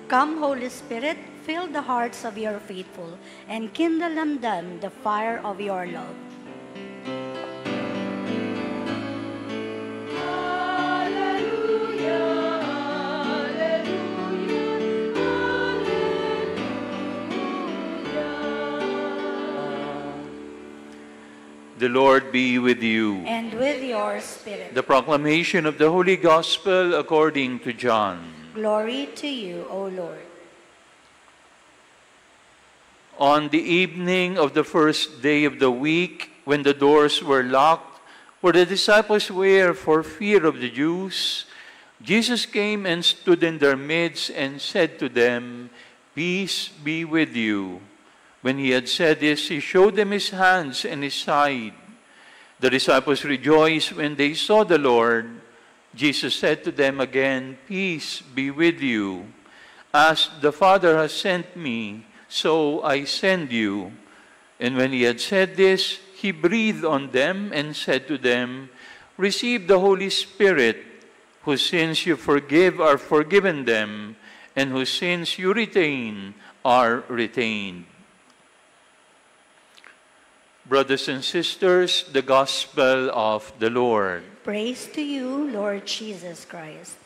Come, Holy Spirit, fill the hearts of your faithful, and kindle in them the fire of your love. The Lord be with you. And with your spirit. The proclamation of the Holy Gospel according to John. Glory to you, O Lord. On the evening of the first day of the week, when the doors were locked, where the disciples were for fear of the Jews, Jesus came and stood in their midst and said to them, "Peace be with you." When he had said this, he showed them his hands and his side. The disciples rejoiced when they saw the Lord. Jesus said to them again, "Peace be with you. As the Father has sent me, so I send you." And when he had said this, he breathed on them and said to them, "Receive the Holy Spirit. Whose sins you forgive are forgiven them, and whose sins you retain are retained." Brothers and sisters, the Gospel of the Lord. Praise to you, Lord Jesus Christ.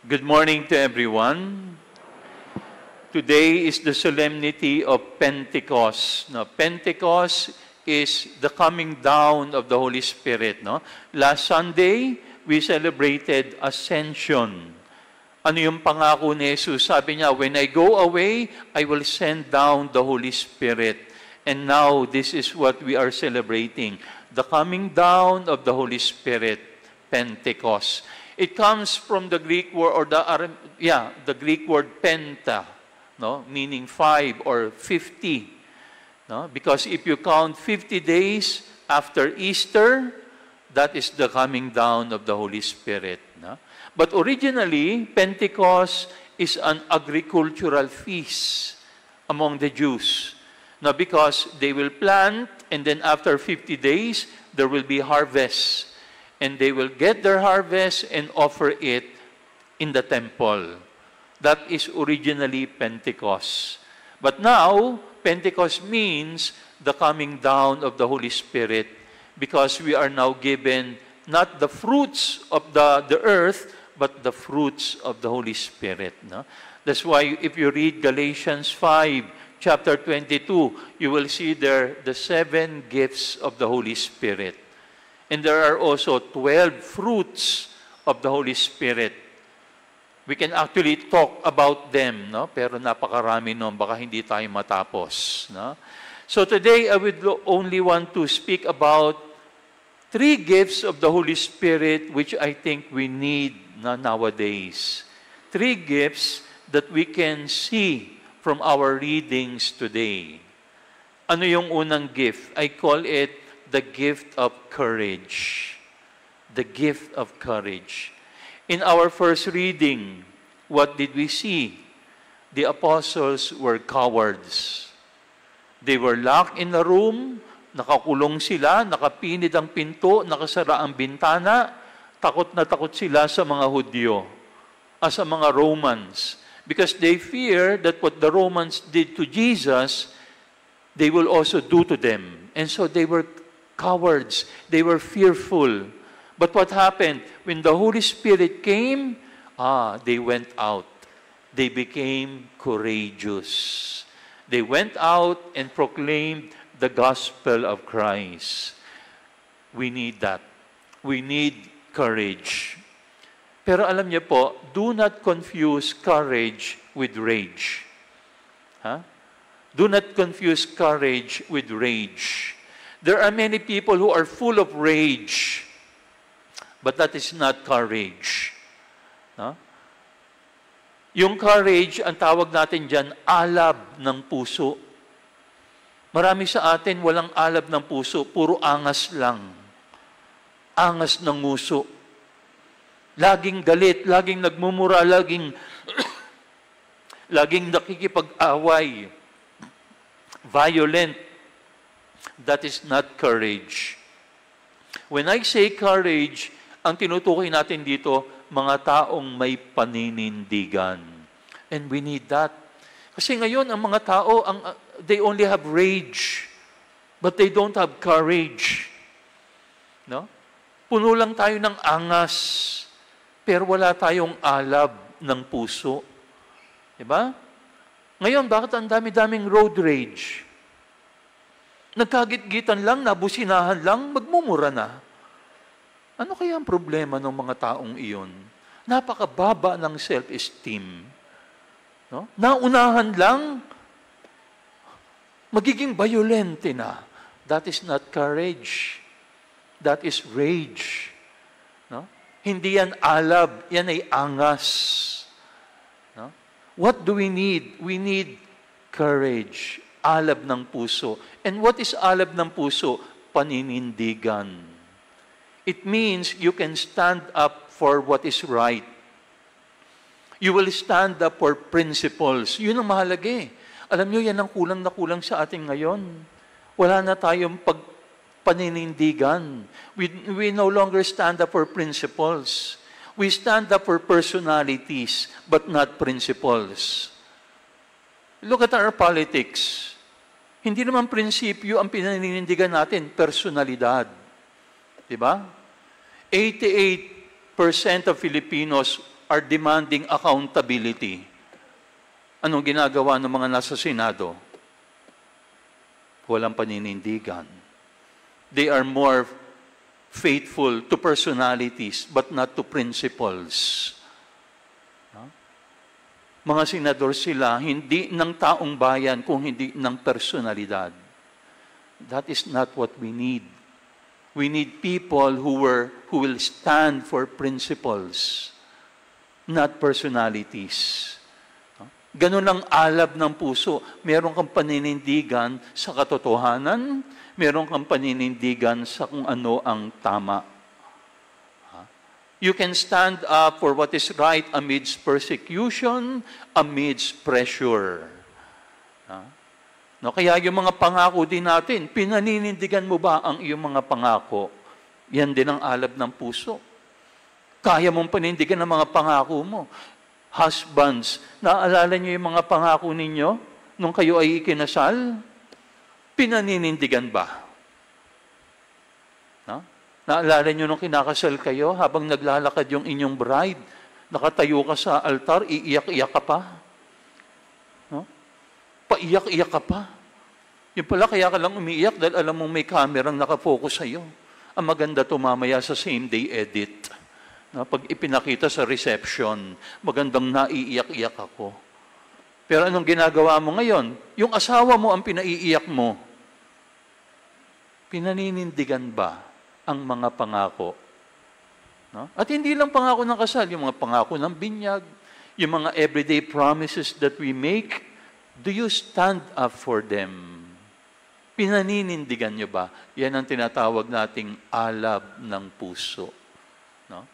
Good morning to everyone. Today is the solemnity of Pentecost. Now, Pentecost is the coming down of the Holy Spirit. No? Last Sunday, we celebrated Ascension. Ano yung pangako ni Jesus? Sabi niya, "When I go away, I will send down the Holy Spirit." And now, this is what we are celebrating. The coming down of the Holy Spirit, Pentecost. It comes from the Greek word, or the Greek word penta, no? Meaning 5 or 50. No? Because if you count 50 days after Easter, that is the coming down of the Holy Spirit. No? But originally, Pentecost is an agricultural feast among the Jews. Now, because they will plant, and then after 50 days, there will be harvest. And they will get their harvest and offer it in the temple. That is originally Pentecost. But now, Pentecost means the coming down of the Holy Spirit, because we are now given not the fruits of the earth, but the fruits of the Holy Spirit. No? That's why if you read Galatians 5, chapter 22, you will see there the 7 gifts of the Holy Spirit. And there are also 12 fruits of the Holy Spirit. We can actually talk about them, no? Pero napakarami nun, baka hindi tayo matapos. No? So today, I would only want to speak about 3 gifts of the Holy Spirit which I think we need nowadays. 3 gifts that we can see from our readings today. Ano yung unang gift? I call it the gift of courage. The gift of courage. In our first reading, what did we see? The apostles were cowards. They were locked in a room, nakakulong sila, nakapinid ang pinto, nakasara ang bintana, takot na takot sila sa mga Hudyo, sa mga Romans, because they fear that what the Romans did to Jesus, they will also do to them. And so they were cowards. They were fearful. But what happened? When the Holy Spirit came, they went out. They became courageous. They went out and proclaimed the gospel of Christ. We need that. We need courage. Pero alam niyo po, do not confuse courage with rage. Huh? Do not confuse courage with rage. There are many people who are full of rage, but that is not courage. Huh? Yung courage, ang tawag natin dyan, alab ng puso. Marami sa atin walang alab ng puso, puro angas lang. Angas ng nguso. Laging galit, laging nagmumura, laging nakikipag-away. Violent. That is not courage. When I say courage, ang tinutukoy natin dito, mga taong may paninindigan. And we need that. Kasi ngayon, ang mga tao, they only have rage, but they don't have courage. No? Puno lang tayo ng angas, pero wala tayong alab ng puso. Diba? Ngayon, bakit ang dami-daming road rage? Nagkagit-gitan lang, nabusinahan lang, magmumura na. Ano kaya ang problema ng mga taong iyon? Napakababa ng self-esteem. No? Naunahan lang, magiging violente na. That is not courage. That is rage. No? Hindi yan alab, yan ay angas. No? What do we need? We need courage, alab ng puso. And what is alab ng puso? Paninindigan. It means you can stand up for what is right. You will stand up for principles. Yun ang mahalaga eh. Alam nyo, yan ang kulang na kulang sa ating ngayon. Wala na tayong paninindigan. We no longer stand up for principles. We stand up for personalities, but not principles. Look at our politics. Hindi naman prinsipyo ang pinaninindigan natin, personalidad. Diba? 88% of Filipinos are demanding accountability. Anong ginagawa ng mga nasa Senado? Walang paninindigan. They are more faithful to personalities, but not to principles. Mga senador sila, hindi ng taong bayan, kung hindi ng personalidad. That is not what we need. We need people who will stand for principles, not personalities. Ganun ang alab ng puso. Meron kang paninindigan sa katotohanan, meron kang paninindigan sa kung ano ang tama. You can stand up for what is right amidst persecution, amidst pressure. No, kaya yung mga pangako din natin, pinaninindigan mo ba ang iyong mga pangako? Yan din ang alab ng puso. Kaya mong panindigan ang mga pangako mo. Husbands, naalala niyo yung mga pangako ninyo nung kayo ay ikinasal? Pinaninindigan ba? No? Naalala niyo nung kinakasal kayo, habang naglalakad yung inyong bride, nakatayo ka sa altar, iiyak-iyak ka pa? No? Paiyak-iyak ka pa? Yung pala, kaya ka lang umiiyak dahil alam mong may kamerang nakafocus sa'yo. Ang maganda to mamaya sa same-day edit. No? Pag ipinakita sa reception, magandang naiiyak-iyak ako. Pero anong ginagawa mo ngayon? Yung asawa mo ang pinaiiyak mo. Pinaninindigan ba ang mga pangako? No? At hindi lang pangako ng kasal, yung mga pangako ng binyag, yung mga everyday promises that we make, do you stand up for them? Pinaninindigan nyo ba? Yan ang tinatawag nating alab ng puso. No?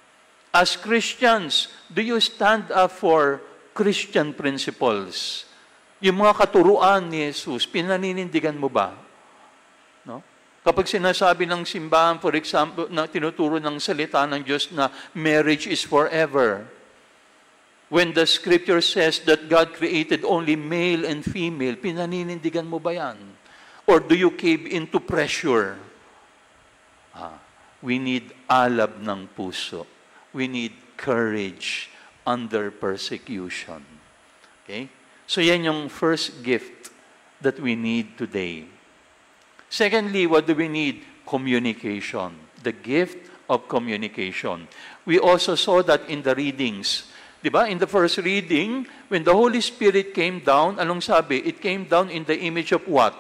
As Christians, do you stand up for Christian principles? Yung mga katuruan ni Jesus, pinaninindigan mo ba? No? Kapag sinasabi ng simbahan, for example, na tinuturo ng salita ng Diyos na marriage is forever, when the scripture says that God created only male and female, pinaninindigan mo ba yan? Or do you cave into pressure? We need alab ng puso. We need courage under persecution. Okay? So yan yung first gift that we need today. Secondly, what do we need? Communication. The gift of communication. We also saw that in the readings. Diba? In the first reading, when the Holy Spirit came down, anong sabi? It came down in the image of what?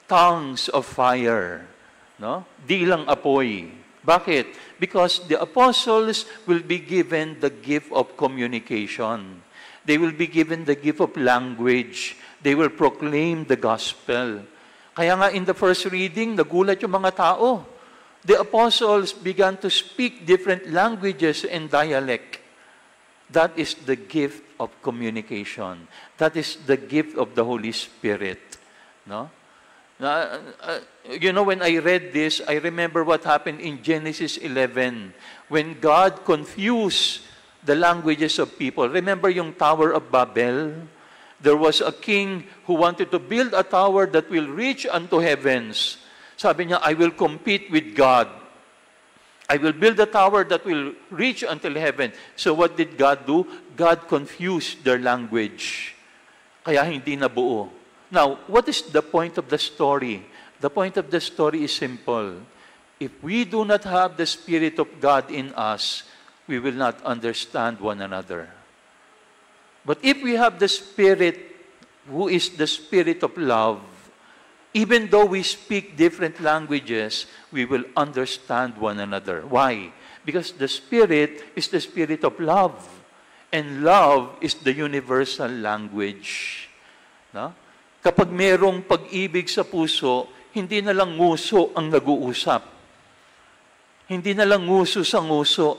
Tongues of fire. No? Dilang apoy. Bakit? Because the apostles will be given the gift of communication. They will be given the gift of language. They will proclaim the gospel. Kaya nga in the first reading, nagulat yung mga tao. The apostles began to speak different languages and dialect. That is the gift of communication. That is the gift of the Holy Spirit. No? When I read this, I remember what happened in Genesis 11 when God confused the languages of people. Remember yung Tower of Babel? There was a king who wanted to build a tower that will reach unto heavens. Sabi niya, I will compete with God. I will build a tower that will reach until heaven. So what did God do? God confused their language. Kaya hindi nabuo. Now, what is the point of the story? The point of the story is simple. If we do not have the Spirit of God in us, we will not understand one another. But if we have the Spirit, who is the Spirit of love, even though we speak different languages, we will understand one another. Why? Because the Spirit is the Spirit of love. And love is the universal language. No? Kapag merong pag-ibig sa puso, hindi na lang nguso ang nag-uusap. Hindi na lang nguso sa nguso,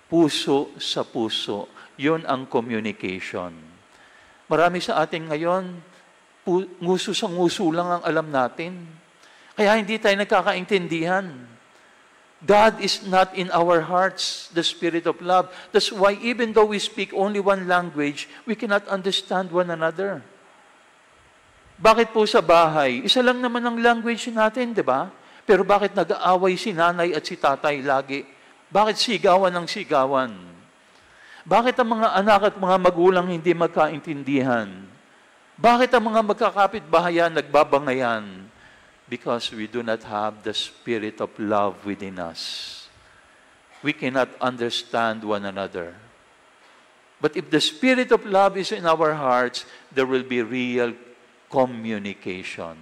puso sa puso. Yun ang communication. Marami sa atin ngayon, nguso sa nguso lang ang alam natin. Kaya hindi tayo nagkakaintindihan. God is not in our hearts, the Spirit of love. That's why even though we speak only one language, we cannot understand one another. Bakit po sa bahay? Isa lang naman ang language natin, di ba? Pero bakit nag-aaway si nanay at si tatay lagi? Bakit sigawan ng sigawan? Bakit ang mga anak at mga magulang hindi magkaintindihan? Bakit ang mga magkakapit-bahayan nagbabangayan? Because we do not have the Spirit of love within us. We cannot understand one another. But if the Spirit of love is in our hearts, there will be real communication.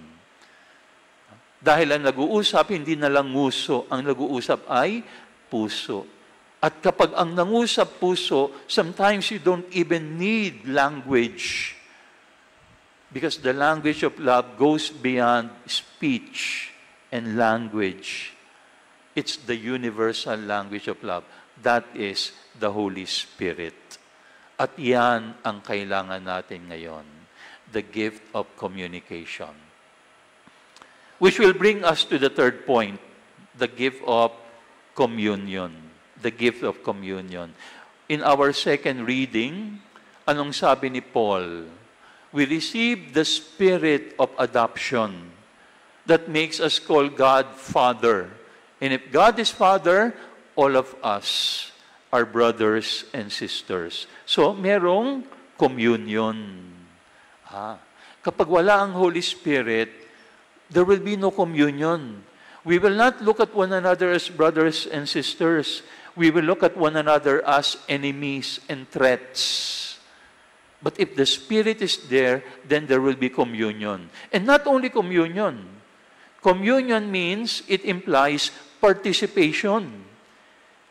Dahil ang nag-uusap, hindi na lang nguso. Ang nag-uusap ay puso. At kapag ang nangusap puso, sometimes you don't even need language. Because the language of love goes beyond speech and language. It's the universal language of love. That is the Holy Spirit. At yan ang kailangan natin ngayon. The gift of communication. Which will bring us to the third point, the gift of communion. The gift of communion. In our second reading, anong sabi ni Paul? We receive the spirit of adoption that makes us call God Father. And if God is Father, all of us are brothers and sisters. So, merong communion. Kapag wala ang Holy Spirit, there will be no communion. We will not look at one another as brothers and sisters. We will look at one another as enemies and threats. But if the Spirit is there, then there will be communion. And not only communion. Communion means, it implies participation.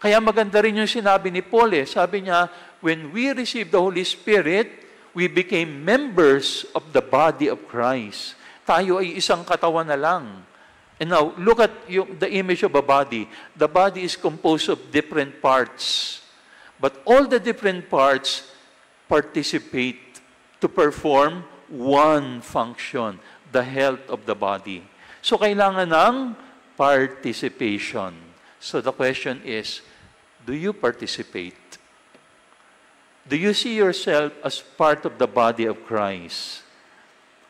Kaya maganda rin yung sinabi ni Paul. Sabi niya, when we receive the Holy Spirit, we became members of the body of Christ. Tayo ay isang katawan na lang. And now, look at the image of a body. The body is composed of different parts. But all the different parts participate to perform one function, the health of the body. So, kailangan ng participation. So, the question is, do you participate? Do you see yourself as part of the body of Christ?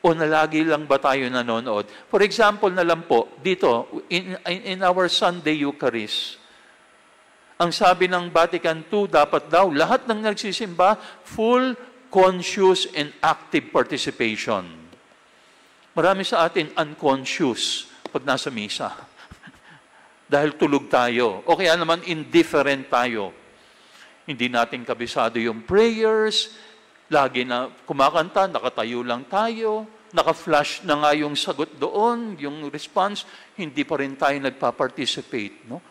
O nalagi lang ba tayo nanonood? For example na lang po, dito, in our Sunday Eucharist, ang sabi ng Vatican II, dapat daw, lahat ng nagsisimba, full, conscious, and active participation. Marami sa atin unconscious pag nasa misa. Dahil tulog tayo. O kaya naman indifferent tayo. Hindi natin kabisado yung prayers, lagi na kumakanta, nakatayo lang tayo, naka-flash na nga yung sagot doon, yung response, hindi pa rin tayo nagpa-participate, no?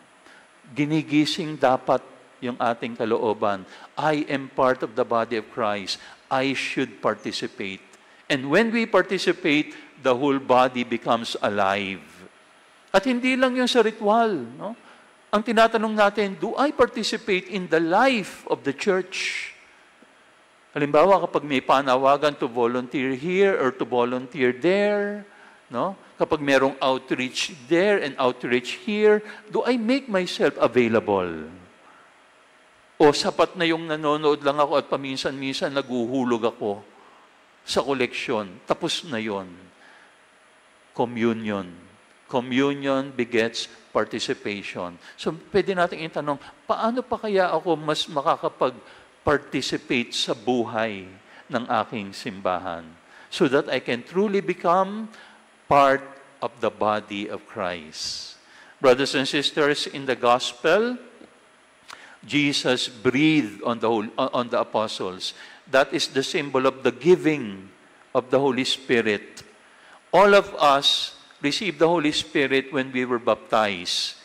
Ginigising dapat yung ating kalooban. I am part of the body of Christ. I should participate. And when we participate, the whole body becomes alive. At hindi lang yung sa ritual. No? Ang tinatanong natin, do I participate in the life of the church? Halimbawa, kapag may panawagan to volunteer here or to volunteer there, no? Kapag merong outreach there and outreach here, do I make myself available? O sapat na yung nanonood lang ako at paminsan-minsan naguhulog ako sa koleksyon. Tapos na yon. Communion. Communion begets participation. So, pwede natin itanong, paano pa kaya ako mas makakapag-participate sa buhay ng aking simbahan so that I can truly become part of the body of Christ? Brothers and sisters, in the gospel, Jesus breathed on the apostles. That is the symbol of the giving of the Holy Spirit. All of us received the Holy Spirit when we were baptized.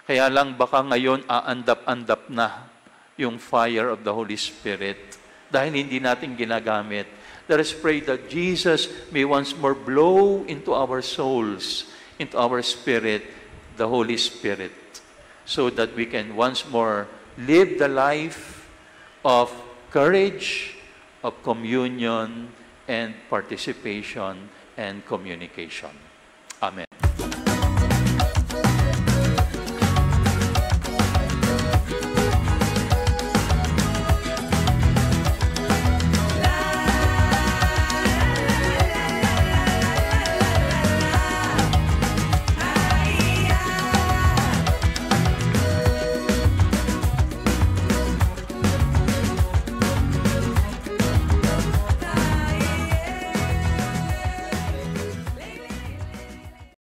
Kaya lang baka ngayon aandap-andap na yung fire of the Holy Spirit dahil hindi natin ginagamit. Let us pray that Jesus may once more blow into our souls, into our spirit, the Holy Spirit, so that we can once more live the life of courage, of communion, and participation and communication. Amen.